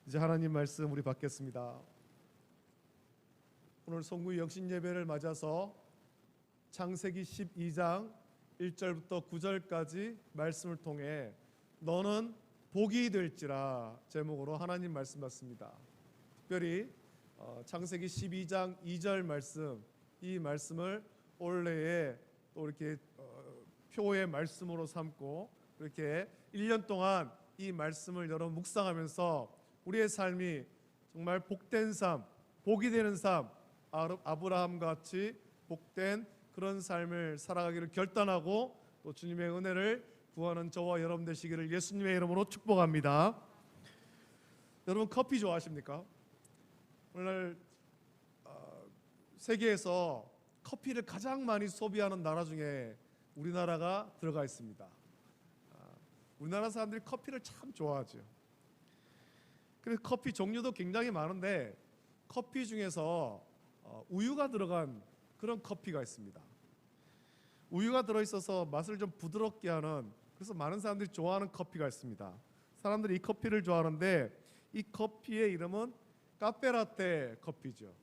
이제 하나님 말씀 우리 받겠습니다. 오늘 송구의 영신 예배를 맞아서 창세기 12장 1절부터 9절까지 말씀을 통해 너는 복이 될지라 제목으로 하나님 말씀 받습니다. 특별히 창세기 12장 2절 말씀, 이 말씀을 올해에 또 이렇게 표의 말씀으로 삼고 이렇게 1년 동안 이 말씀을 여러분 묵상하면서 우리의 삶이 정말 복된 삶, 복이 되는 삶, 아브라함 같이 복된 그런 삶을 살아가기를 결단하고 또 주님의 은혜를 구하는 저와 여러분 되시기를 예수님의 이름으로 축복합니다. 여러분 커피 좋아하십니까? 오늘 세계에서 커피를 가장 많이 소비하는 나라 중에 우리나라가 들어가 있습니다. 우리나라 사람들이 커피를 참 좋아하죠. 그래서 커피 종류도 굉장히 많은데 커피 중에서 우유가 들어간 그런 커피가 있습니다. 우유가 들어있어서 맛을 좀 부드럽게 하는, 그래서 많은 사람들이 좋아하는 커피가 있습니다. 사람들이 이 커피를 좋아하는데 이 커피의 이름은 카페라떼 커피죠.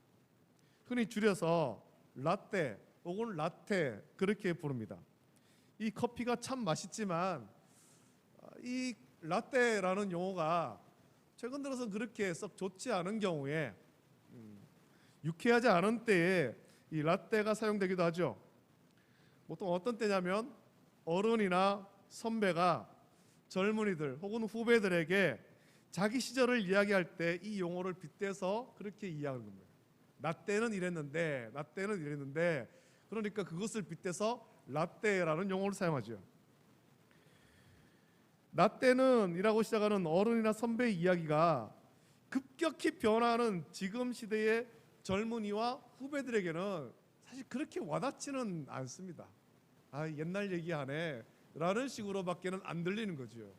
흔히 줄여서 라떼 혹은 라테 그렇게 부릅니다. 이 커피가 참 맛있지만 이 라떼라는 용어가 최근 들어서 그렇게 썩 좋지 않은 경우에 유쾌하지 않은 때에 이 라떼가 사용되기도 하죠. 보통 어떤 때냐면 어른이나 선배가 젊은이들 혹은 후배들에게 자기 시절을 이야기할 때 이 용어를 빗대서 그렇게 이야기하는 겁니다. 나 때는 이랬는데, 나 때는 이랬는데, 그러니까 그것을 빗대서 라떼라는 용어를 사용하죠. 나 때는 이라고 시작하는 어른이나 선배의 이야기가 급격히 변화하는 지금 시대의 젊은이와 후배들에게는 사실 그렇게 와닿지는 않습니다. 옛날 얘기하네 라는 식으로밖에는 안 들리는 거죠.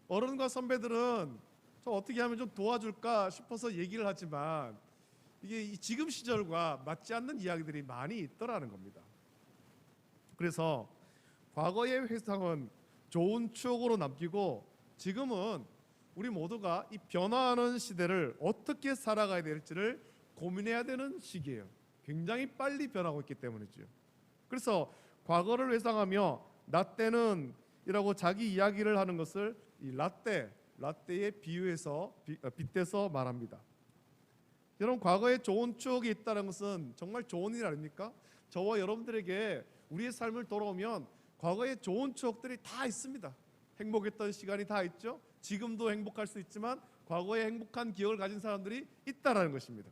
어른과 선배들은 좀 어떻게 하면 좀 도와줄까 싶어서 얘기를 하지만 이게 지금 시절과 맞지 않는 이야기들이 많이 있더라는 겁니다. 그래서 과거의 회상은 좋은 추억으로 남기고 지금은 우리 모두가 이 변화하는 시대를 어떻게 살아가야 될지를 고민해야 되는 시기예요. 굉장히 빨리 변하고 있기 때문이죠. 그래서 과거를 회상하며 나 때는 이라고 자기 이야기를 하는 것을 이 라떼에 비유해서 빗대서 말합니다. 여러분 과거에 좋은 추억이 있다는 것은 정말 좋은 일 아닙니까? 저와 여러분들에게 우리의 삶을 돌아오면 과거에 좋은 추억들이 다 있습니다. 행복했던 시간이 다 있죠. 지금도 행복할 수 있지만 과거에 행복한 기억을 가진 사람들이 있다라는 것입니다.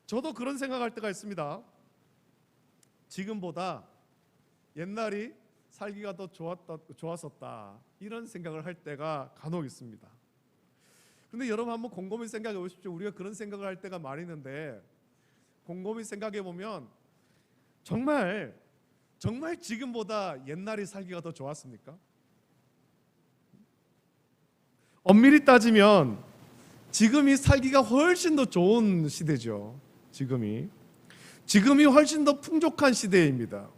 저도 그런 생각할 때가 있습니다. 지금보다 옛날이 살기가 더 좋았었다 이런 생각을 할 때가 간혹 있습니다. 그런데 여러분 한번 곰곰이 생각해 보십시오. 우리가 그런 생각을 할 때가 많이 있는데 곰곰이 생각해 보면 정말 지금보다 옛날이 살기가 더 좋았습니까? 엄밀히 따지면 지금이 살기가 훨씬 더 좋은 시대죠. 지금이 훨씬 더 풍족한 시대입니다.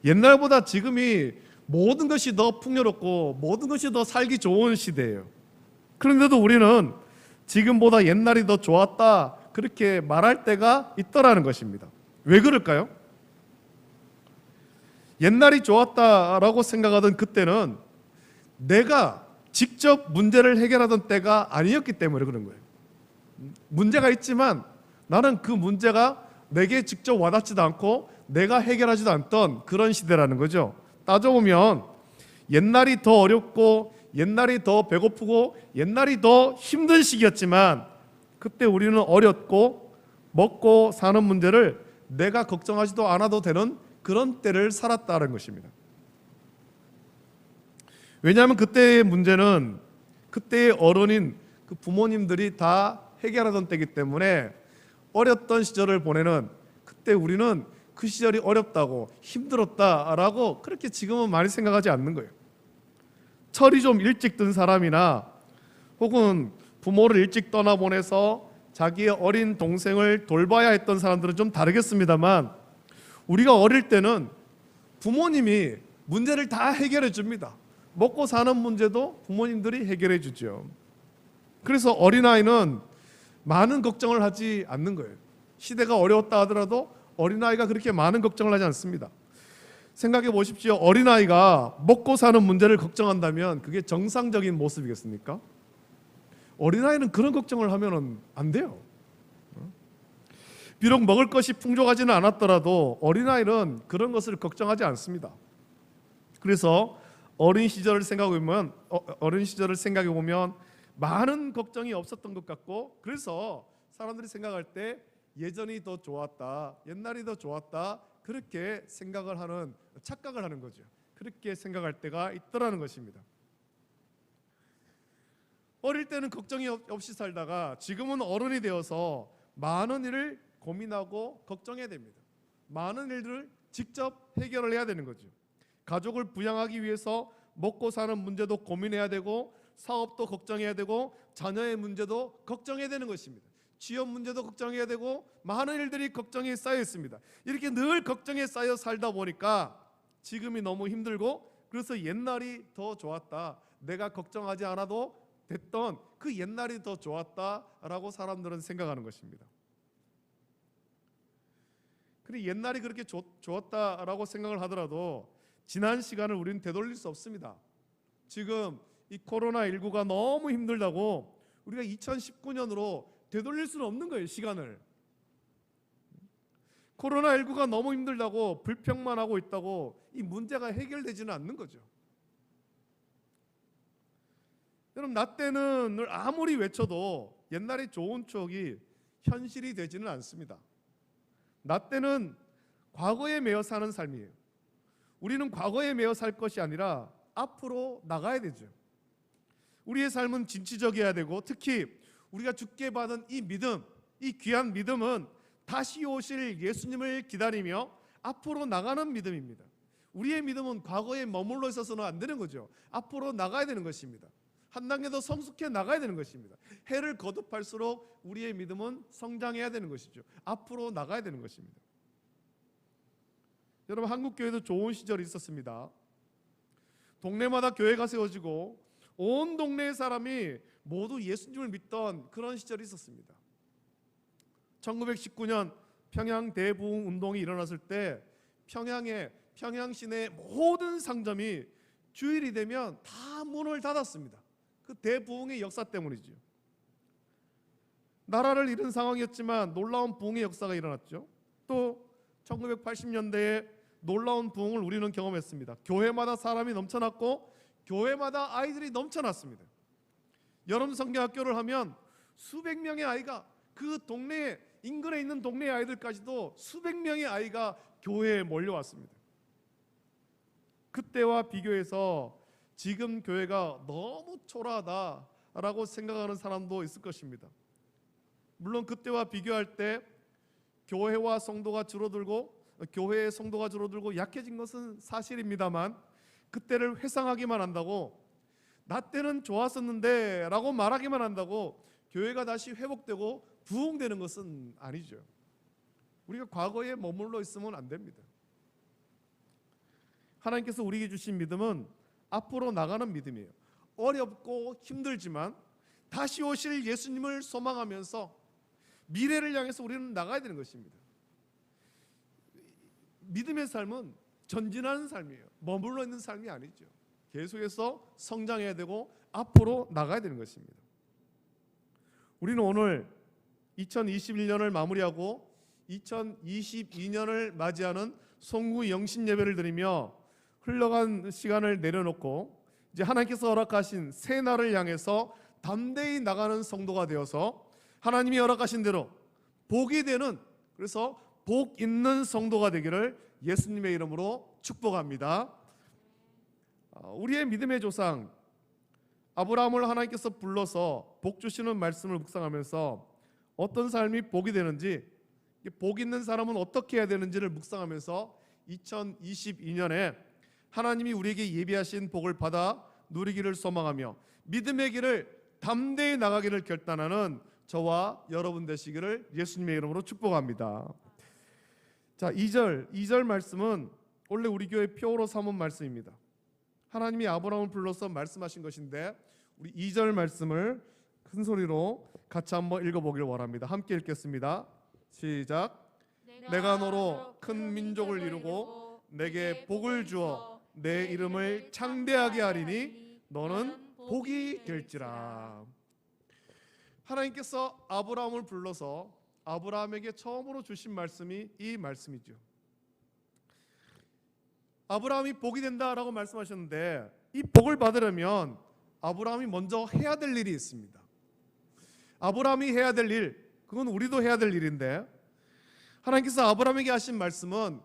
옛날보다 지금이 모든 것이 더 풍요롭고 모든 것이 더 살기 좋은 시대예요. 그런데도 우리는 지금보다 옛날이 더 좋았다 그렇게 말할 때가 있더라는 것입니다. 왜 그럴까요? 옛날이 좋았다라고 생각하던 그때는 내가 직접 문제를 해결하던 때가 아니었기 때문에 그런 거예요. 문제가 있지만 나는 그 문제가 내게 직접 와닿지도 않고 내가 해결하지도 않던 그런 시대라는 거죠. 따져보면 옛날이 더 어렵고 옛날이 더 배고프고 옛날이 더 힘든 시기였지만 그때 우리는 어렵고 먹고 사는 문제를 내가 걱정하지도 않아도 되는 그런 때를 살았다는 것입니다. 왜냐하면 그때의 문제는 그때의 어른인 그 부모님들이 다 해결하던 때이기 때문에 어렸던 시절을 보내는 그때 우리는 그 시절이 어렵다고 힘들었다라고 그렇게 지금은 많이 생각하지 않는 거예요. 철이 좀 일찍 든 사람이나 혹은 부모를 일찍 떠나보내서 자기의 어린 동생을 돌봐야 했던 사람들은 좀 다르겠습니다만 우리가 어릴 때는 부모님이 문제를 다 해결해 줍니다. 먹고 사는 문제도 부모님들이 해결해 주죠. 그래서 어린아이는 많은 걱정을 하지 않는 거예요. 시대가 어려웠다 하더라도 어린아이가 그렇게 많은 걱정을 하지 않습니다. 생각해 보십시오. 어린아이가 먹고 사는 문제를 걱정한다면 그게 정상적인 모습이겠습니까? 어린아이는 그런 걱정을 하면 안 돼요. 비록 먹을 것이 풍족하지는 않았더라도 어린아이는 그런 것을 걱정하지 않습니다. 그래서 어린 시절을 생각해 보면 많은 걱정이 없었던 것 같고, 그래서 사람들이 생각할 때 예전이 더 좋았다, 옛날이 더 좋았다, 그렇게 착각을 하는 거죠. 그렇게 생각할 때가 있더라는 것입니다. 어릴 때는 걱정이 없이 살다가 지금은 어른이 되어서 많은 일을 고민하고 걱정해야 됩니다. 많은 일들을 직접 해결을 해야 되는 거죠. 가족을 부양하기 위해서 먹고 사는 문제도 고민해야 되고, 사업도 걱정해야 되고, 자녀의 문제도 걱정해야 되는 것입니다. 취업 문제도 걱정해야 되고, 많은 일들이 걱정이 쌓여 있습니다. 이렇게 늘 걱정에 쌓여 살다 보니까 지금이 너무 힘들고, 그래서 옛날이 더 좋았다, 내가 걱정하지 않아도 됐던 그 옛날이 더 좋았다라고 사람들은 생각하는 것입니다. 그런데 옛날이 그렇게 좋았다라고 생각을 하더라도 지난 시간을 우리는 되돌릴 수 없습니다. 지금 이 코로나19가 너무 힘들다고 우리가 2019년으로 되돌릴 수는 없는 거예요, 시간을. 코로나19가 너무 힘들다고 불평만 하고 있다고 이 문제가 해결되지는 않는 거죠. 여러분, 나 때는 늘 아무리 외쳐도 옛날의 좋은 추억이 현실이 되지는 않습니다. 나 때는 과거에 매여 사는 삶이에요. 우리는 과거에 매여 살 것이 아니라 앞으로 나가야 되죠. 우리의 삶은 진취적이어야 되고, 특히 우리가 주께 받은 이 믿음, 이 귀한 믿음은 다시 오실 예수님을 기다리며 앞으로 나가는 믿음입니다. 우리의 믿음은 과거에 머물러 있어서는 안 되는 거죠. 앞으로 나가야 되는 것입니다. 한 단계 더 성숙해 나가야 되는 것입니다. 해를 거듭할수록 우리의 믿음은 성장해야 되는 것이죠. 앞으로 나가야 되는 것입니다. 여러분, 한국교회도 좋은 시절이 있었습니다. 동네마다 교회가 세워지고 온 동네의 사람이 모두 예수님을 믿던 그런 시절이 있었습니다. 1919년 평양 대부흥 운동이 일어났을 때 평양 시내 모든 상점이 주일이 되면 다 문을 닫았습니다. 그 대부흥의 역사 때문이죠. 나라를 잃은 상황이었지만 놀라운 부흥의 역사가 일어났죠. 또 1980년대에 놀라운 부흥을 우리는 경험했습니다. 교회마다 사람이 넘쳐났고 교회마다 아이들이 넘쳐났습니다. 여름 성경학교를 하면 수백 명의 아이가, 그 동네 인근에 있는 동네 아이들까지도 수백 명의 아이가 교회에 몰려왔습니다. 그때와 비교해서 지금 교회가 너무 초라하다라고 생각하는 사람도 있을 것입니다. 물론 그때와 비교할 때 교회의 성도가 줄어들고 약해진 것은 사실입니다만, 그때를 회상하기만 한다고, 나 때는 좋았었는데 라고 말하기만 한다고 교회가 다시 회복되고 부흥되는 것은 아니죠. 우리가 과거에 머물러 있으면 안 됩니다. 하나님께서 우리에게 주신 믿음은 앞으로 나가는 믿음이에요. 어렵고 힘들지만 다시 오실 예수님을 소망하면서 미래를 향해서 우리는 나가야 되는 것입니다. 믿음의 삶은 전진하는 삶이에요. 머물러 있는 삶이 아니죠. 계속해서 성장해야 되고 앞으로 나가야 되는 것입니다. 우리는 오늘 2021년을 마무리하고 2022년을 맞이하는 송구 영신 예배를 드리며 흘러간 시간을 내려놓고 이제 하나님께서 허락하신 새 날을 향해서 담대히 나가는 성도가 되어서 하나님이 허락하신 대로 복이 되는, 그래서 복 있는 성도가 되기를 예수님의 이름으로 축복합니다. 우리의 믿음의 조상 아브라함을 하나님께서 불러서 복 주시는 말씀을 묵상하면서 어떤 삶이 복이 되는지, 복 있는 사람은 어떻게 해야 되는지를 묵상하면서 2022년에 하나님이 우리에게 예비하신 복을 받아 누리기를 소망하며 믿음의 길을 담대히 나가기를 결단하는 저와 여러분 되시기를 예수님의 이름으로 축복합니다. 자, 2절 말씀은 원래 우리 교회 표로 삼은 말씀입니다. 하나님이 아브라함을 불러서 말씀하신 것인데 우리 2절 말씀을 큰 소리로 같이 한번 읽어보길 원합니다. 함께 읽겠습니다. 시작. 내가 너로 큰 민족을 이루고 내게 복을 주어 내 이름을 창대하게 하리니 너는 복이 될지라. 하나님께서 아브라함을 불러서 아브라함에게 처음으로 주신 말씀이 이 말씀이죠. 아브라함이 복이 된다라고 말씀하셨는데, 이 복을 받으려면 아브라함이 먼저 해야 될 일이 있습니다. 아브라함이 해야 될 일, 그건 우리도 해야 될 일인데, 하나님께서 아브라함에게 하신 말씀은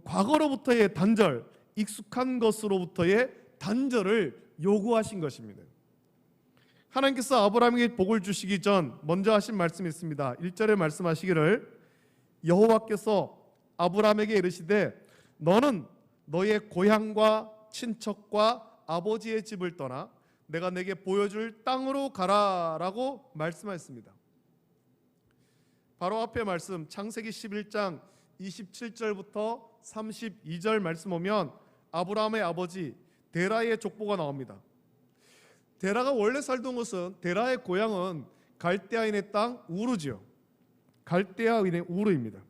과거로부터의 단절, 익숙한 것으로부터의 단절을 요구하신 것입니다. 하나님께서 아브라함에게 복을 주시기 전 먼저 하신 말씀이 있습니다. 1절에 말씀하시기를 여호와께서 아브라함에게 이르시되 너는 너의 고향과 친척과 아버지의 집을 떠나 내가 내게 보여줄 땅으로 가라라고 말씀하셨습니다. 바로 앞에 말씀 창세기 11장 27절부터 32절 말씀 오면 아브라함의 아버지 데라의 족보가 나옵니다. 데라가 원래 살던 곳은, 데라의 고향은 갈대아인의 땅 우르지요. 갈대아인의 우르입니다.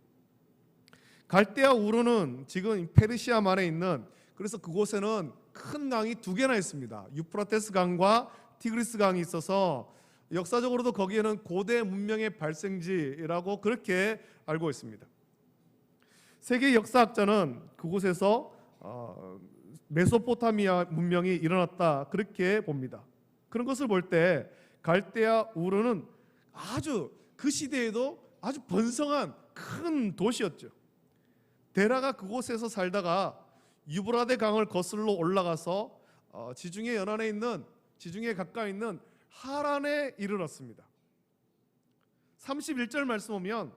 갈대아 우르는 지금 페르시아 만에 있는, 그래서 그곳에는 큰 강이 두 개나 있습니다. 유프라테스 강과 티그리스 강이 있어서 역사적으로도 거기에는 고대 문명의 발생지라고 그렇게 알고 있습니다. 세계 역사학자는 그곳에서 메소포타미아 문명이 일어났다 그렇게 봅니다. 그런 것을 볼 때 갈대아 우르는 아주 그 시대에도 아주 번성한 큰 도시였죠. 데라가 그곳에서 살다가 유브라데 강을 거슬러 올라가서 지중해 연안에 있는, 지중해 가까이 있는 하란에 이르렀습니다. 31절 말씀 보면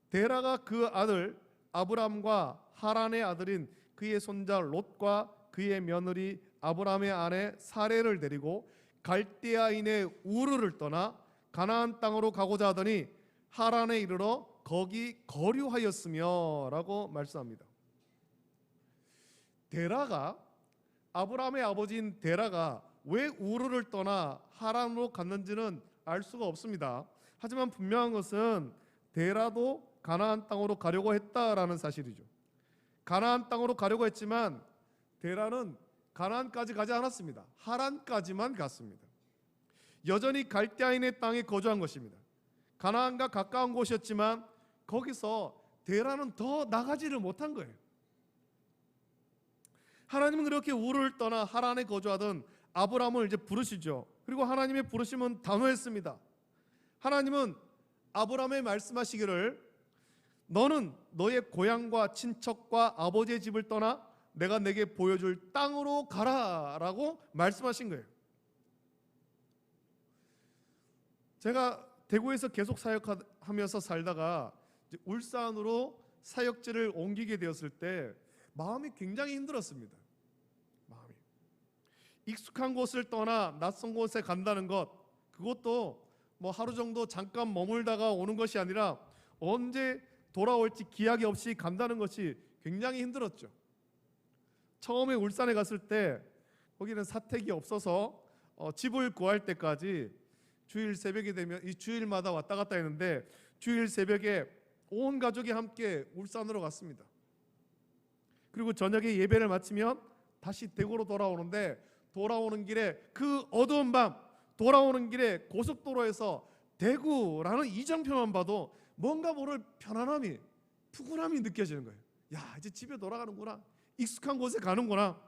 데라가 그 아들 아브람과 하란의 아들인 그의 손자 롯과 그의 며느리 아브람의 아내 사레를 데리고 갈대아인의 우르를 떠나 가나안 땅으로 가고자 하더니 하란에 이르러 거기 거류하였으며 라고 말씀합니다. 데라가, 아브람의 아버지인 데라가 왜 우르를 떠나 하란으로 갔는지는 알 수가 없습니다. 하지만 분명한 것은 데라도 가나안 땅으로 가려고 했다라는 사실이죠. 가나안 땅으로 가려고 했지만 데라는 가나안까지 가지 않았습니다. 하란까지만 갔습니다. 여전히 갈대아인의 땅에 거주한 것입니다. 가나안과 가까운 곳이었지만 거기서 데라는 더 나가지를 못한 거예요. 하나님은 그렇게 우르를 떠나 하란에 거주하던 아브람을 이제 부르시죠. 그리고 하나님의 부르심은 단호했습니다. 하나님은 아브람에 말씀하시기를 너는 너의 고향과 친척과 아버지의 집을 떠나 내가 내게 보여줄 땅으로 가라라고 말씀하신 거예요. 제가 대구에서 계속 사역하면서 살다가 이제 울산으로 사역지를 옮기게 되었을 때 마음이 굉장히 힘들었습니다. 마음이 익숙한 곳을 떠나 낯선 곳에 간다는 것, 그것도 뭐 하루 정도 잠깐 머물다가 오는 것이 아니라 언제 돌아올지 기약이 없이 간다는 것이 굉장히 힘들었죠. 처음에 울산에 갔을 때 거기는 사택이 없어서 집을 구할 때까지 주일 새벽이 되면 이 주일마다 왔다 갔다 했는데 주일 새벽에 온 가족이 함께 울산으로 갔습니다. 그리고 저녁에 예배를 마치면 다시 대구로 돌아오는데 돌아오는 길에 그 어두운 밤 돌아오는 길에 고속도로에서 대구라는 이정표만 봐도 뭔가 모를 편안함이, 푸근함이 느껴지는 거예요. 야, 이제 집에 돌아가는구나. 익숙한 곳에 가는구나.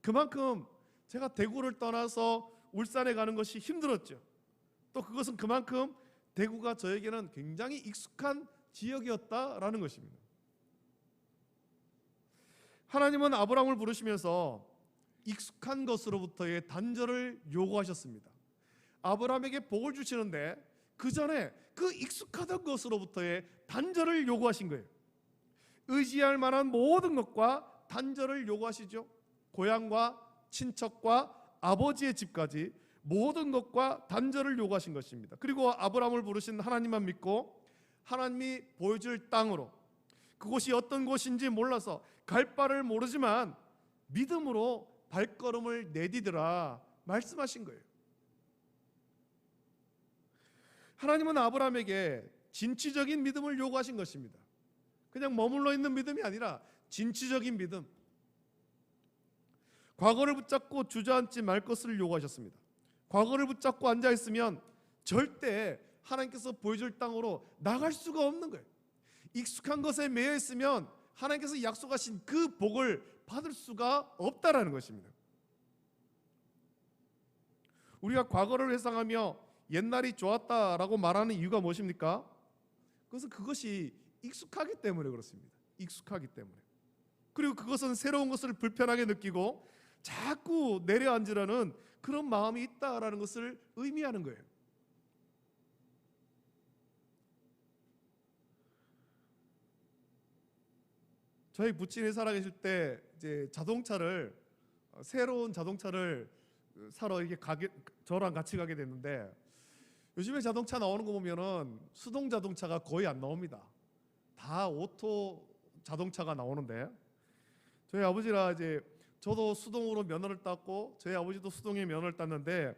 그만큼 제가 대구를 떠나서 울산에 가는 것이 힘들었죠. 또 그것은 그만큼 대구가 저에게는 굉장히 익숙한 지역이었다라는 것입니다. 하나님은 아브라함을 부르시면서 익숙한 것으로부터의 단절을 요구하셨습니다. 아브라함에게 복을 주시는데 그 전에 그 익숙하던 것으로부터의 단절을 요구하신 거예요. 의지할 만한 모든 것과 단절을 요구하시죠. 고향과 친척과 아버지의 집까지 모든 것과 단절을 요구하신 것입니다. 그리고 아브라함을 부르신 하나님만 믿고 하나님이 보여줄 땅으로, 그곳이 어떤 곳인지 몰라서 갈 바를 모르지만 믿음으로 발걸음을 내디디라 말씀하신 거예요. 하나님은 아브라함에게 진취적인 믿음을 요구하신 것입니다. 그냥 머물러 있는 믿음이 아니라 진취적인 믿음. 과거를 붙잡고 주저앉지 말 것을 요구하셨습니다. 과거를 붙잡고 앉아있으면 절대 하나님께서 보여줄 땅으로 나갈 수가 없는 거예요. 익숙한 것에 매여 있으면 하나님께서 약속하신 그 복을 받을 수가 없다라는 것입니다. 우리가 과거를 회상하며 옛날이 좋았다라고 말하는 이유가 무엇입니까? 그것이 익숙하기 때문에 그렇습니다. 익숙하기 때문에. 그리고 그것은 새로운 것을 불편하게 느끼고 자꾸 내려앉으려는 그런 마음이 있다라는 것을 의미하는 거예요. 저희 부친이 살아계실 때 이제 새로운 자동차를 사러 이렇게 저랑 같이 가게 됐는데, 요즘에 자동차 나오는 거 보면은 수동 자동차가 거의 안 나옵니다. 다 오토 자동차가 나오는데, 저희 아버지라 이제 저도 수동으로 면허를 땄고 저희 아버지도 수동의 면허를 땄는데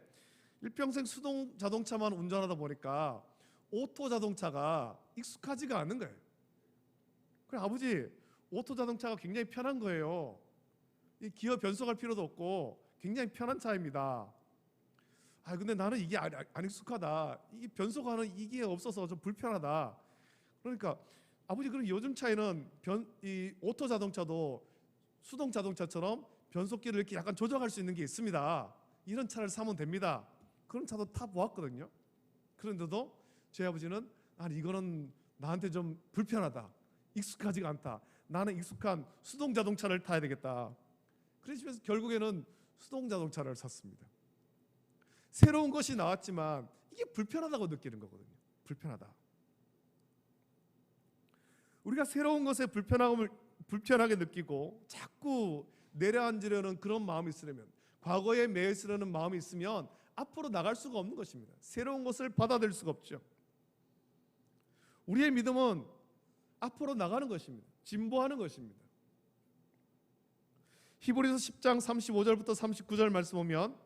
일평생 수동 자동차만 운전하다 보니까 오토 자동차가 익숙하지가 않은 거예요. 그래, 아버지 오토 자동차가 굉장히 편한 거예요. 이 기어 변속할 필요도 없고 굉장히 편한 차입니다. 근데 나는 이게 안 익숙하다. 이게 변속하는 이게 없어서 좀 불편하다. 그러니까 아버지, 그럼 요즘 차에는 이 오토 자동차도 수동 자동차처럼 변속기를 이렇게 약간 조정할 수 있는 게 있습니다. 이런 차를 사면 됩니다. 그런 차도 타보았거든요. 그런데도 저희 아버지는 이거는 나한테 좀 불편하다. 익숙하지가 않다. 나는 익숙한 수동 자동차를 타야 되겠다. 그래서 결국에는 수동 자동차를 샀습니다. 새로운 것이 나왔지만 이게 불편하다고 느끼는 거거든요. 불편하다. 우리가 새로운 것에 불편하게 느끼고 자꾸 내려앉으려는 그런 마음이 있으려면, 과거에 매여 있으려는 마음이 있으면 앞으로 나갈 수가 없는 것입니다. 새로운 것을 받아들일 수가 없죠. 우리의 믿음은 앞으로 나가는 것입니다. 진보하는 것입니다. 히브리서 10장 35절부터 39절 말씀 보면,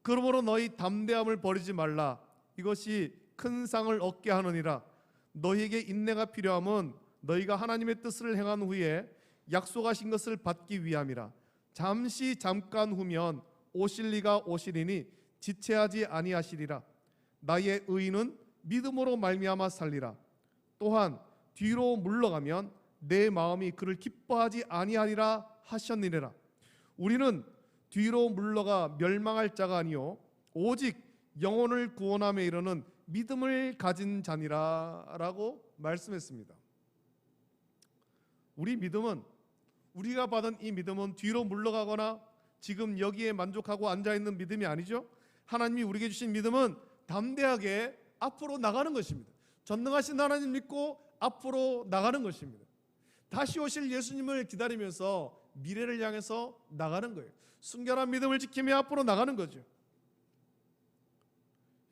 그러므로 너희 담대함을 버리지 말라. 이것이 큰 상을 얻게 하느니라. 너희에게 인내가 필요함은 너희가 하나님의 뜻을 행한 후에 약속하신 것을 받기 위함이라. 잠깐 후면 오실 이가 오시리니 지체하지 아니하시리라. 나의 의인은 믿음으로 말미암아 살리라. 또한 뒤로 물러가면 내 마음이 그를 기뻐하지 아니하리라 하셨느니라. 우리는 뒤로 물러가 멸망할 자가 아니요 오직 영혼을 구원함에 이르는 믿음을 가진 자니라 라고 말씀했습니다. 우리가 받은 이 믿음은 뒤로 물러가거나 지금 여기에 만족하고 앉아있는 믿음이 아니죠. 하나님이 우리에게 주신 믿음은 담대하게 앞으로 나가는 것입니다. 전능하신 하나님 믿고 앞으로 나가는 것입니다. 다시 오실 예수님을 기다리면서 미래를 향해서 나가는 거예요. 순결한 믿음을 지키며 앞으로 나가는 거죠.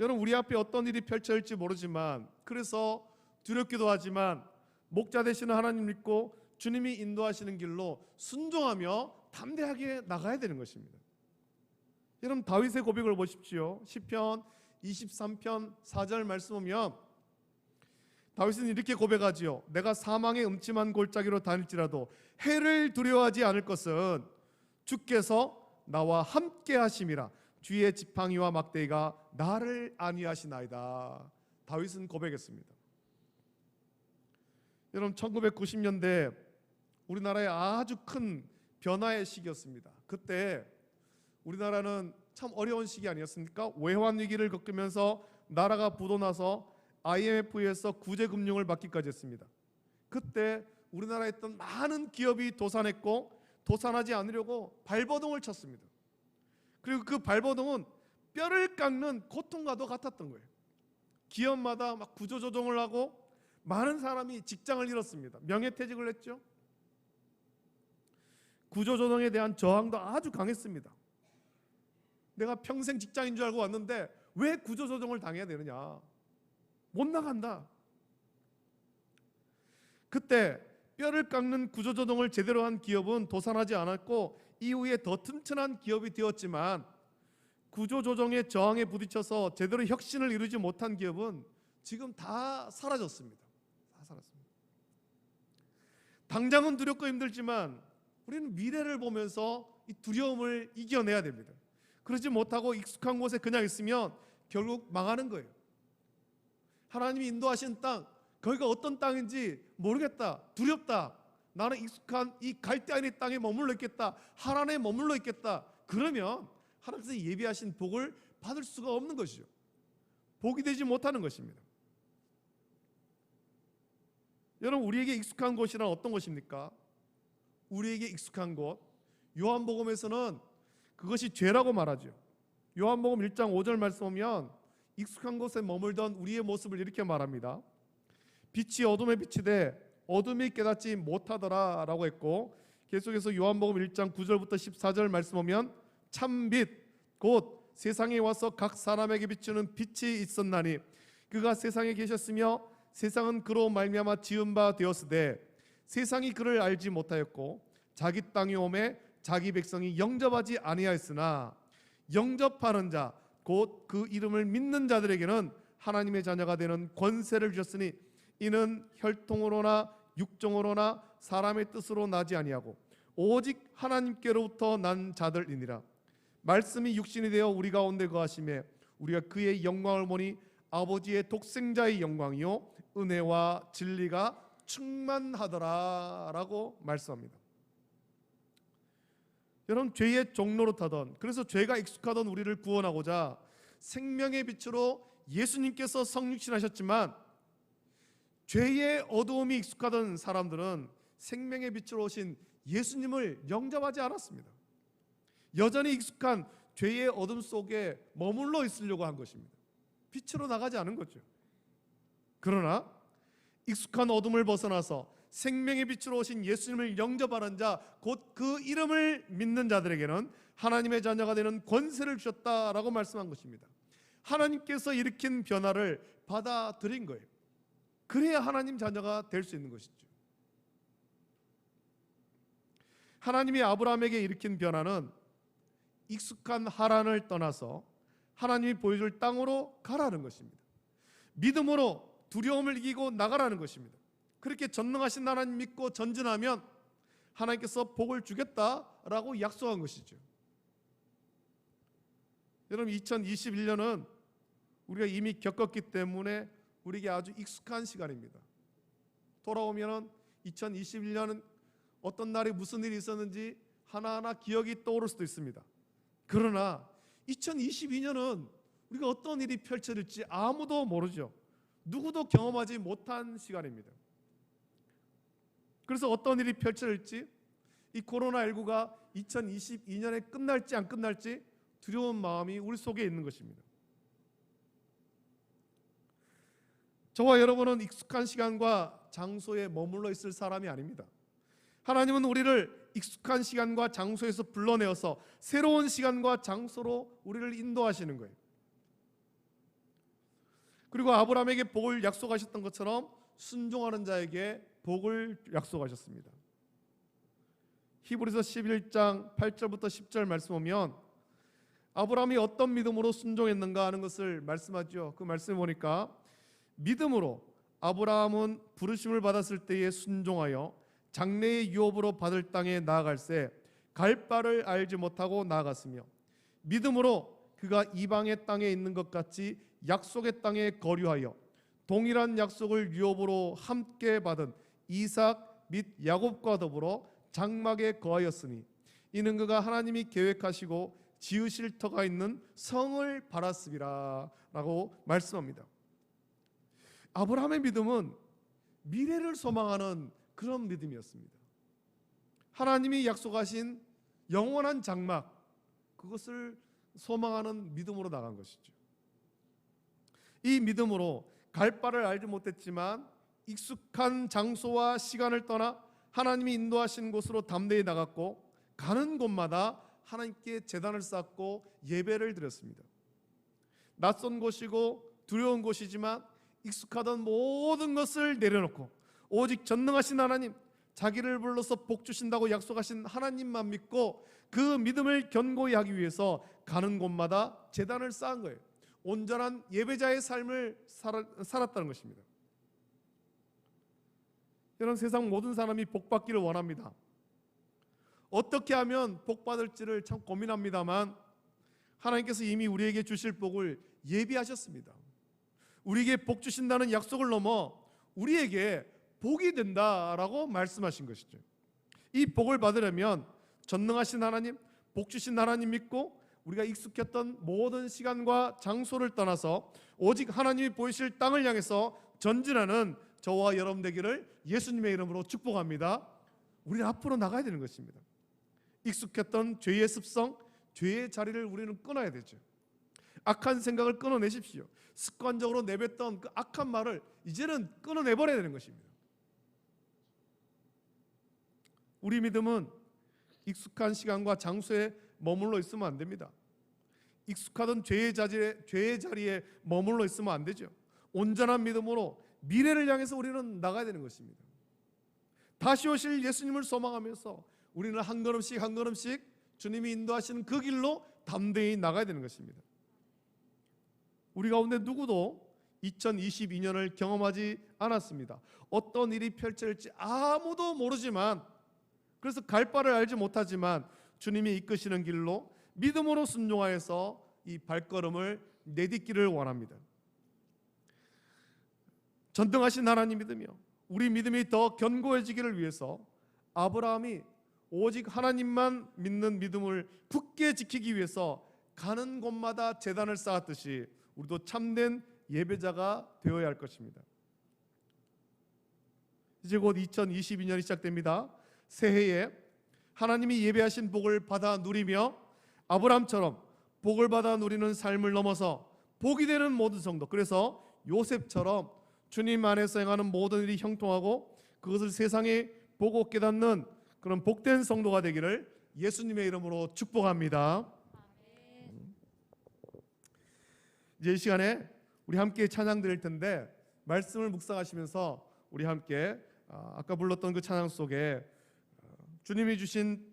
여러분, 우리 앞에 어떤 일이 펼쳐질지 모르지만, 그래서 두렵기도 하지만 목자 되시는 하나님 믿고 주님이 인도하시는 길로 순종하며 담대하게 나가야 되는 것입니다. 여러분, 다윗의 고백을 보십시오. 시편 23편 4절 말씀 보면 다윗은 이렇게 고백하지요. 내가 사망의 음침한 골짜기로 다닐지라도 해를 두려워하지 않을 것은 주께서 나와 함께 하심이라. 주의 지팡이와 막대기가 나를 안위하시나이다. 다윗은 고백했습니다. 여러분, 1990년대 우리나라의 아주 큰 변화의 시기였습니다. 그때 우리나라는 참 어려운 시기 아니었습니까? 외환 위기를 겪으면서 나라가 부도나서 IMF에서 구제금융을 받기까지 했습니다. 그때 우리나라에 있던 많은 기업이 도산했고, 도산하지 않으려고 발버둥을 쳤습니다. 그리고 그 발버둥은 뼈를 깎는 고통과도 같았던 거예요. 기업마다 막 구조조정을 하고 많은 사람이 직장을 잃었습니다. 명예퇴직을 했죠. 구조조정에 대한 저항도 아주 강했습니다. 내가 평생 직장인 줄 알고 왔는데 왜 구조조정을 당해야 되느냐. 못 나간다. 그때 뼈를 깎는 구조조정을 제대로 한 기업은 도산하지 않았고 이후에 더 튼튼한 기업이 되었지만, 구조조정의 저항에 부딪혀서 제대로 혁신을 이루지 못한 기업은 지금 다 사라졌습니다. 다 사라졌습니다. 당장은 두렵고 힘들지만 우리는 미래를 보면서 이 두려움을 이겨내야 됩니다. 그러지 못하고 익숙한 곳에 그냥 있으면 결국 망하는 거예요. 하나님이 인도하신 땅, 거기가 어떤 땅인지 모르겠다, 두렵다, 나는 익숙한 이 갈대 아닌 땅에 머물러 있겠다, 하란에 머물러 있겠다, 그러면 하나님께서 예비하신 복을 받을 수가 없는 것이죠. 복이 되지 못하는 것입니다. 여러분, 우리에게 익숙한 곳이란 어떤 것입니까? 우리에게 익숙한 곳, 요한복음에서는 그것이 죄라고 말하죠. 요한복음 1장 5절 말씀 보면 익숙한 곳에 머물던 우리의 모습을 이렇게 말합니다. 빛이 어둠에 비치되 어둠이 깨닫지 못하더라 라고 했고, 계속해서 요한복음 1장 9절부터 14절 말씀 보면 참빛 곧 세상에 와서 각 사람에게 비추는 빛이 있었나니 그가 세상에 계셨으며 세상은 그로 말미암아 지은 바 되었으되 세상이 그를 알지 못하였고 자기 땅에 오매 자기 백성이 영접하지 아니하였으나 영접하는 자 곧 그 이름을 믿는 자들에게는 하나님의 자녀가 되는 권세를 주셨으니 이는 혈통으로나 육정으로나 사람의 뜻으로 나지 아니하고 오직 하나님께로부터 난 자들이니라. 말씀이 육신이 되어 우리 가운데 거하심에 우리가 그의 영광을 보니 아버지의 독생자의 영광이요 은혜와 진리가 충만하더라 라고 말씀합니다. 여러분, 죄의 종로로 타던, 그래서 죄가 익숙하던 우리를 구원하고자 생명의 빛으로 예수님께서 성육신하셨지만 죄의 어두움이 익숙하던 사람들은 생명의 빛으로 오신 예수님을 영접하지 않았습니다. 여전히 익숙한 죄의 어둠 속에 머물러 있으려고 한 것입니다. 빛으로 나가지 않은 거죠. 그러나 익숙한 어둠을 벗어나서 생명의 빛으로 오신 예수님을 영접하는 자, 곧 그 이름을 믿는 자들에게는 하나님의 자녀가 되는 권세를 주셨다라고 말씀한 것입니다. 하나님께서 일으킨 변화를 받아들인 거예요. 그래야 하나님 자녀가 될 수 있는 것이죠. 하나님이 아브라함에게 일으킨 변화는 익숙한 하란을 떠나서 하나님이 보여줄 땅으로 가라는 것입니다. 믿음으로 두려움을 이기고 나가라는 것입니다. 그렇게 전능하신 하나님 믿고 전진하면 하나님께서 복을 주겠다라고 약속한 것이죠. 여러분, 2021년은 우리가 이미 겪었기 때문에 우리에게 아주 익숙한 시간입니다. 돌아오면 2021년은 어떤 날에 무슨 일이 있었는지 하나하나 기억이 떠오를 수도 있습니다. 그러나 2022년은 우리가 어떤 일이 펼쳐질지 아무도 모르죠. 누구도 경험하지 못한 시간입니다. 그래서 어떤 일이 펼쳐질지, 이 코로나19가 2022년에 끝날지 안 끝날지 두려운 마음이 우리 속에 있는 것입니다. 저와 여러분은 익숙한 시간과 장소에 머물러 있을 사람이 아닙니다. 하나님은 우리를 익숙한 시간과 장소에서 불러내어서 새로운 시간과 장소로 우리를 인도하시는 거예요. 그리고 아브라함에게 복을 약속하셨던 것처럼 순종하는 자에게 복을 약속하셨습니다. 히브리서 11장 8절부터 10절 말씀 보면 아브라함이 어떤 믿음으로 순종했는가 하는 것을 말씀하죠. 그 말씀 보니까 믿음으로 아브라함은 부르심을 받았을 때에 순종하여 장래의 유업으로 받을 땅에 나아갈새 갈 바를 알지 못하고 나아갔으며 믿음으로 그가 이방의 땅에 있는 것 같이 약속의 땅에 거류하여 동일한 약속을 유업으로 함께 받은 이삭 및 야곱과 더불어 장막에 거하였으니 이는 그가 하나님이 계획하시고 지으실 터가 있는 성을 바랐으리라 라고 말씀합니다. 아브라함의 믿음은 미래를 소망하는 그런 믿음이었습니다. 하나님이 약속하신 영원한 장막, 그것을 소망하는 믿음으로 나간 것이죠. 이 믿음으로 갈 바를 알지 못했지만 익숙한 장소와 시간을 떠나 하나님이 인도하신 곳으로 담대히 나갔고 가는 곳마다 하나님께 제단을 쌓고 예배를 드렸습니다. 낯선 곳이고 두려운 곳이지만 익숙하던 모든 것을 내려놓고 오직 전능하신 하나님, 자기를 불러서 복 주신다고 약속하신 하나님만 믿고 그 믿음을 견고히 하기 위해서 가는 곳마다 제단을 쌓은 거예요. 온전한 예배자의 삶을 살았다는 것입니다. 여러분, 세상 모든 사람이 복받기를 원합니다. 어떻게 하면 복받을지를 참 고민합니다만 하나님께서 이미 우리에게 주실 복을 예비하셨습니다. 우리에게 복 주신다는 약속을 넘어 우리에게 복이 된다라고 말씀하신 것이죠. 이 복을 받으려면 전능하신 하나님, 복 주신 하나님 믿고 우리가 익숙했던 모든 시간과 장소를 떠나서 오직 하나님이 보이실 땅을 향해서 전진하는 저와 여러분 되기를 예수님의 이름으로 축복합니다. 우리는 앞으로 나가야 되는 것입니다. 익숙했던 죄의 습성, 죄의 자리를 우리는 끊어야 되죠. 악한 생각을 끊어내십시오. 습관적으로 내뱉던 그 악한 말을 이제는 끊어내버려야 되는 것입니다. 우리 믿음은 익숙한 시간과 장소에 머물러 있으면 안 됩니다. 익숙하던 죄의 자리에 머물러 있으면 안 되죠. 온전한 믿음으로 미래를 향해서 우리는 나가야 되는 것입니다. 다시 오실 예수님을 소망하면서 우리는 한 걸음씩 한 걸음씩 주님이 인도하시는 그 길로 담대히 나가야 되는 것입니다. 우리 가운데 누구도 2022년을 경험하지 않았습니다. 어떤 일이 펼쳐질지 아무도 모르지만, 그래서 갈 바를 알지 못하지만 주님이 이끄시는 길로 믿음으로 순종하여서 이 발걸음을 내딛기를 원합니다. 전능하신 하나님 믿으며 우리 믿음이 더 견고해지기를 위해서 아브라함이 오직 하나님만 믿는 믿음을 굳게 지키기 위해서 가는 곳마다 제단을 쌓았듯이 우리도 참된 예배자가 되어야 할 것입니다. 이제 곧 2022년이 시작됩니다. 새해에 하나님이 예배하신 복을 받아 누리며 아브라함처럼 복을 받아 누리는 삶을 넘어서 복이 되는 모든 성도, 그래서 요셉처럼 주님 안에서 행하는 모든 일이 형통하고 그것을 세상에 보고 깨닫는 그런 복된 성도가 되기를 예수님의 이름으로 축복합니다. 이제 이 시간에 우리 함께 찬양 드릴 텐데 말씀을 묵상하시면서 우리 함께 아까 불렀던 그 찬양 속에 주님이 주신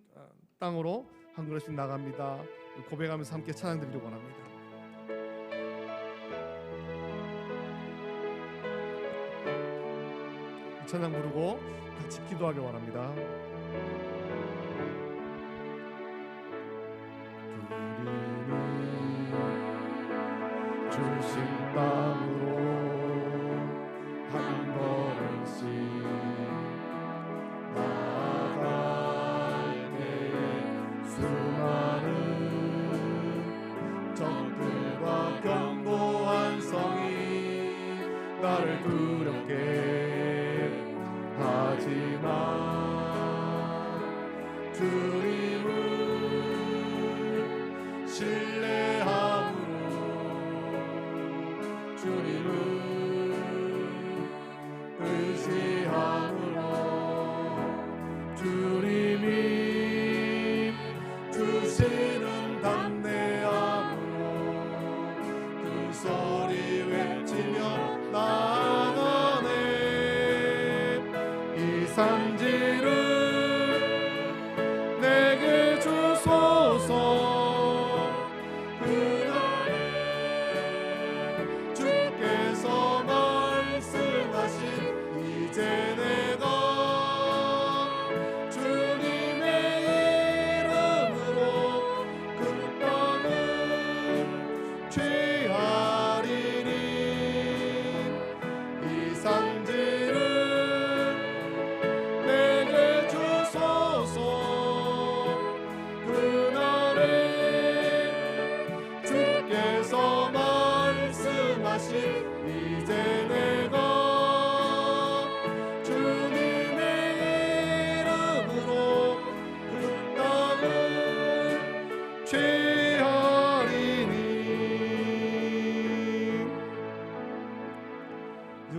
땅으로 한 걸음씩 나갑니다 고백하면서 함께 찬양 드리려고 원합니다. 찬양 부르고 같이 기도하길 원합니다. 주님 주신 땅으로 한 걸음씩 나아갈 때에 수많은 적들과 견고한 성이 나를 두렵게 하지만 주님을 신뢰함으로 주님을 의지함으로 주님이 주시는 담대함으로 그 소리 외치며 나아가네. 이 산지를 내게 주소서.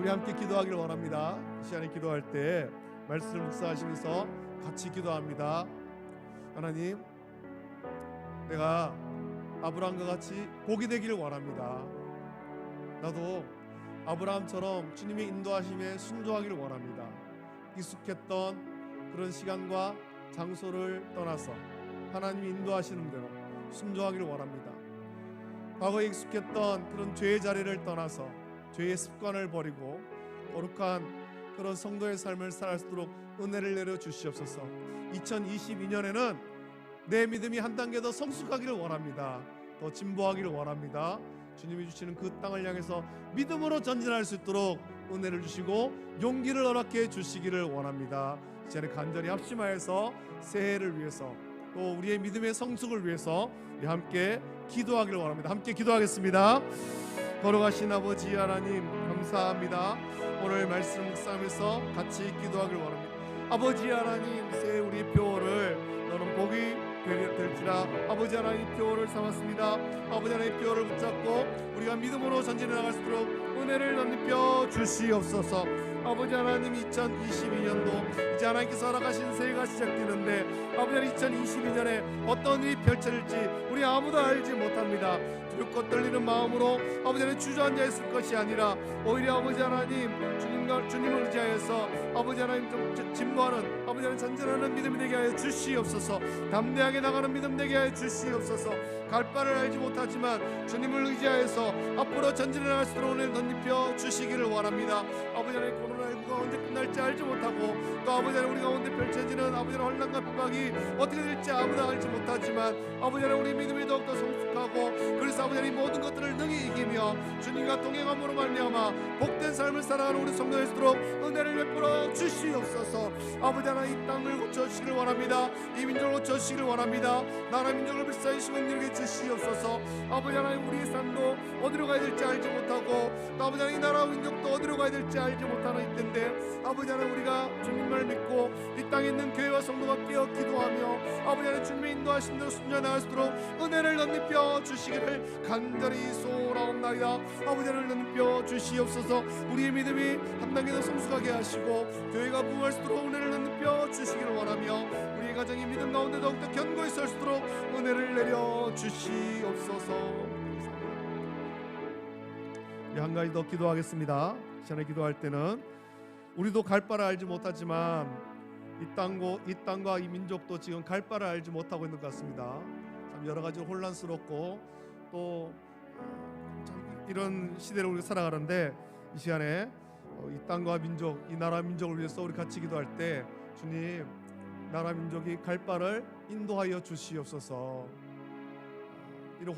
우리 함께 기도하기를 원합니다. 이 시간에 기도할 때 말씀을 묵상하시면서 같이 기도합니다. 하나님, 내가 아브라함과 같이 복이 되기를 원합니다. 나도 아브라함처럼 주님의 인도하심에 순종하기를 원합니다. 익숙했던 그런 시간과 장소를 떠나서 하나님이 인도하시는 대로 순종하기를 원합니다. 과거에 익숙했던 그런 죄의 자리를 떠나서 죄의 습관을 버리고 거룩한 그런 성도의 삶을 살도록 은혜를 내려 주시옵소서. 2022년에는 내 믿음이 한 단계 더 성숙하기를 원합니다. 더 진보하기를 원합니다. 주님이 주시는 그 땅을 향해서 믿음으로 전진할 수 있도록 은혜를 주시고 용기를 허락해 주시기를 원합니다. 이 시간에 간절히 합심하여서 새해를 위해서 또 우리의 믿음의 성숙을 위해서 함께 기도하기를 원합니다. 함께 기도하겠습니다. 걸어가신 아버지 하나님 감사합니다. 오늘 말씀 묵상하면서 같이 기도하기를 원합니다. 아버지 하나님, 새해 우리 표어를 너는 복이 될지라. 아버지 하나님 표어를 삼았습니다. 아버지 하나님 표어를 붙잡고 우리가 믿음으로 전진해 나갈 수 있도록 은혜를 넓혀 주시옵소서. 아버지 하나님, 2022년도 이제 하나님께서 허락하신 새해가 시작되는데 아버지 하나님, 2022년에 어떤 일이 펼쳐질지 우리 아무도 알지 못합니다. 두렵고 떨리는 마음으로 아버지 하나님 주저앉아 있을 것이 아니라 오히려 아버지 하나님 주님을 의지하여서 아버지 하나님 좀 진보하는 아버지 하나님 전진하는 믿음이 되게 하여 주시옵소서. 담대하게 나가는 믿음 되게 하여 주시옵소서. 갈 바를 알지 못하지만 주님을 의지하여서 앞으로 전진해 나갈 수 있도록 오늘 덧입혀 주시기를 원합니다. 아버지 하나님, 코로나19가 언제 끝날지 알지 못하고 또 아버지 하나님 우리 가운데 펼쳐지는 아버지 하나님 혼란과 핍박이 어떻게 될지 아무도 알지 못하지만 아버지 하나님 우리 믿음이 더욱더 성숙하고 그래서 아버지 하나님 모든 것들을 능히 이기며 주님과 동행함으로 말미암아 복된 삶을 살아가는 우리 성도될 수 있도록 은혜를 베풀어 주시옵소서. 아버지 하나님, 이 땅을 고쳐주시기를 원합니다. 이 민족을 고쳐주시기를 원합니다. 나라 민족을 불쌍히 은혜를 주시옵소서. 아버지 하나님, 우리의 삶도 어디로 가야 될지 알지 못하고 또 아버지 하나님 나라 민족도 어디로 가야 될지 알지 못하는 이때인데 아버지 하나님 우리가 주님을 믿고 이 땅에 있는 교회와 성도가 깨어 기도하며 아버지 하나님 주님의 인도하신 대로 순종해 나갈 수 있도록 은혜를 넓혀 주시기를 간절히 소원하옵나이다. 아버지 하나님 넓혀 주시옵소서. 우리의 믿음이 한 단계 더 성숙하게 하시고 교회가 부흥할 수 있도록 은혜를 넓혀 주시기를 원하며 우리의 가정이 믿음 가운데 더욱더 견고히 설 수 있도록 은혜를 내려 주시옵소서. 한 가지 더 기도하겠습니다. 전에 기도할 때는 우리도 갈 바를 알지 못하지만 이 땅과 이 민족도 지금 갈 바를 알지 못하고 있는 것 같습니다. 참 여러 가지 혼란스럽고 또 이런 시대를 우리가 살아가는데 이 시간에 이 땅과 민족, 이 나라 민족을 위해서 우리 같이 기도할 때 주님, 나라 민족이 갈 바를 인도하여 주시옵소서. 이런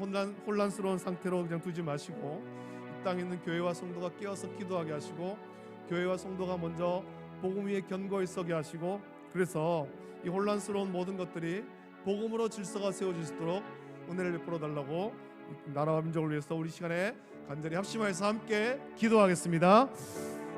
혼란스러운 상태로 그냥 두지 마시고 이 땅에 있는 교회와 성도가 깨어서 기도하게 하시고 교회와 성도가 먼저 복음 위에 견고히 서게 하시고 그래서 이 혼란스러운 모든 것들이 복음으로 질서가 세워질 수 있도록 은혜를 베풀어 달라고 나라와 민족을 위해서 우리 시간에 간절히 합심하여서 함께 기도하겠습니다.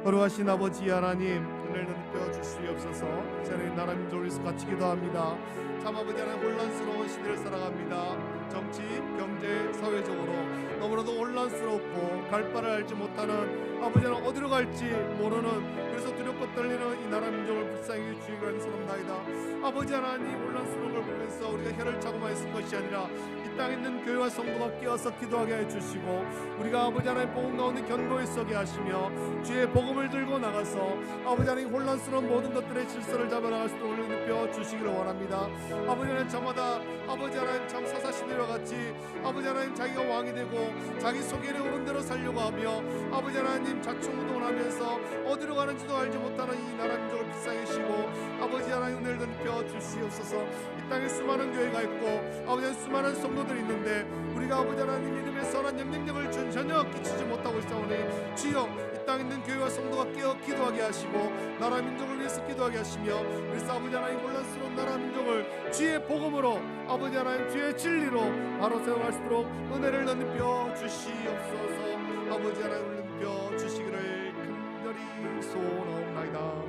거룩하신 아버지 하나님, 은혜를 넓혀 주시옵소서. 저는 나라 민족을 위해서 같이 기도합니다. 참 아버지 하나님, 혼란스러운 시대를 살아갑니다. 정치, 경제, 사회적으로 너무나도 혼란스럽고 갈 바를 알지 못하는 아버지 하나님 어디로 갈지 모르는 그래서 두렵고 떨리는 이 나라 민족을 불쌍히 주시기를 간절합니다. 아버지 하나님, 혼란스러운 걸 보면서 우리가 혀를 차고만 있을 것이 아니라 이 땅에 있는 교회와 성도가 깨어서 기도하게 해주시고 우리가 아버지 하나님 복음 가운데 견고히 서게 하시며 주의 복음을 들고 나가서 아버지 하나님 혼란스러운 모든 것들의 질서를 잡아나갈 수 있도록 높여 주시기를 원합니다. 아버지 하나님, 저마다 아버지 하나님 참 사사시대와 같이 아버지 하나님 자기가 왕이 되고 자기 속에는 오른 대로 살려고 하며 아버지 하나님 자충우동을 하면서 어디로 가는지도 알지 못하는 이 나라 민족을 불쌍히 쉬고 아버지 하나님 은혜를 넓혀 주시옵소서. 이 땅에 수많은 교회가 있고 아버지 하나님 수많은 성도들이 있는데 우리가 아버지 하나님 믿음의 선한 영향력을 전혀 끼치지 못하고 있사오니 주여 이 땅에 있는 교회와 성도가 깨어 기도하게 하시고 나라 민족을 위해서 기도하게 하시며 그래서 아버지 하나님 혼란스러운 나라 민족을 주의 복음으로 아버지 하나님 주의 진리로 바로 세워갈 수 있도록 은혜를 넓혀 주시옵소서. 아버지 하나님 넓혀 주시기를 간절히 소원하옵나이다.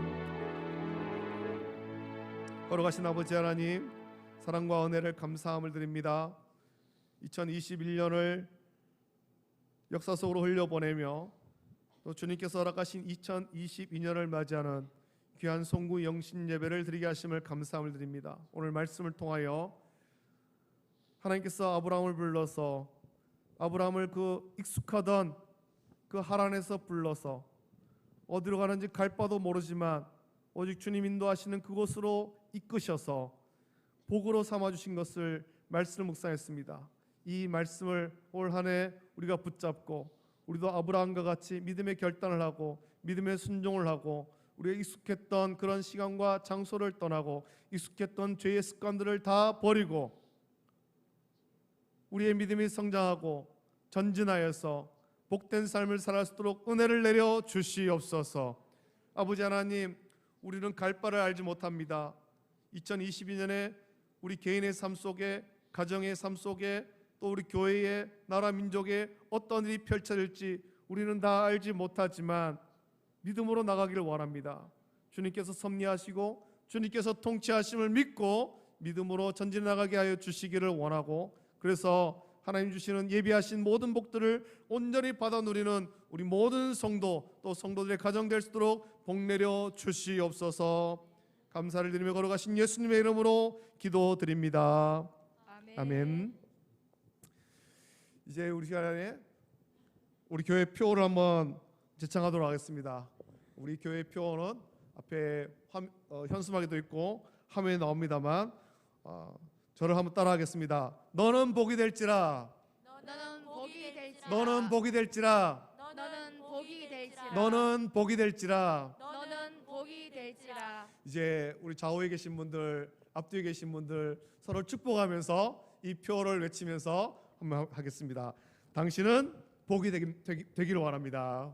걸어가신 아버지 하나님, 사랑과 은혜를 감사함을 드립니다. 2021년을 역사 속으로 흘려보내며 또 주님께서 허락하신 2022년을 맞이하는 귀한 송구 영신 예배를 드리게 하심을 감사함을 드립니다. 오늘 말씀을 통하여 하나님께서 아브라함을 불러서 아브라함을 그 익숙하던 그 하란에서 불러서 어디로 가는지 갈 바도 모르지만 오직 주님 인도하시는 그곳으로 이끄셔서 복으로 삼아주신 것을 말씀을 묵상했습니다. 이 말씀을 올 한 해 우리가 붙잡고 우리도 아브라함과 같이 믿음의 결단을 하고 믿음의 순종을 하고 우리가 익숙했던 그런 시간과 장소를 떠나고 익숙했던 죄의 습관들을 다 버리고 우리의 믿음이 성장하고 전진하여서 복된 삶을 살 수 있도록 은혜를 내려 주시옵소서. 아버지 하나님, 우리는 갈 바를 알지 못합니다. 2022년에 우리 개인의 삶 속에, 가정의 삶 속에, 또 우리 교회의, 나라 민족에 어떤 일이 펼쳐질지 우리는 다 알지 못하지만 믿음으로 나가기를 원합니다. 주님께서 섭리하시고 주님께서 통치하심을 믿고 믿음으로 전진 나가게 하여 주시기를 원하고, 그래서 하나님 주시는 예비하신 모든 복들을 온전히 받아 누리는 우리 모든 성도, 또 성도들의 가정 될 수 있도록 복 내려 주시옵소서. 감사를 드리며 걸어가신 예수님의 이름으로 기도드립니다. 아멘. 이제 우리 시간에 우리 교회 표를 한번 제창하도록 하겠습니다. 우리 교회 표는 앞에 현수막에도 있고 화면에 나옵니다만 저를 한번 따라하겠습니다. 너는 복이 될지라. 너는 복이 될지라. 너는 복이 될지라. 너는 복이 될지라. 너는 복이 될지라. 너는 복이 될지라. 이제 우리 좌우에 계신 분들, 앞뒤에 계신 분들 서로 축복하면서 이 표를 외치면서 한번 하겠습니다. 당신은 복이 되기를 원합니다.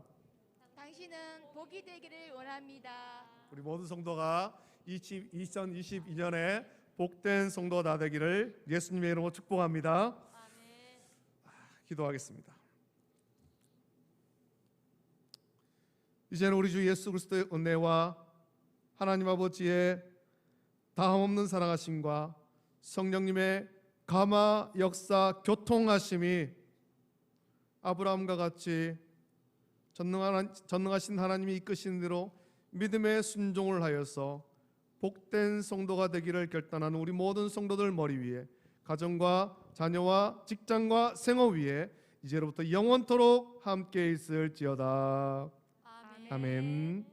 당신은 복이 되기를 원합니다. 우리 모든 성도가 2022년에 복된 성도가 다 되기를 예수님의 이름으로 축복합니다. 아멘. 기도하겠습니다. 이제는 우리 주 예수 그리스도의 은혜와 하나님 아버지의 다함없는 사랑하심과 성령님의 감화 역사 교통하심이 아브라함과 같이 전능하신 하나님이 이끄신 대로 믿음의 순종을 하여서 복된 성도가 되기를 결단하는 우리 모든 성도들 머리 위에, 가정과 자녀와 직장과 생업 위에 이제로부터 영원토록 함께 있을지어다. 아멘.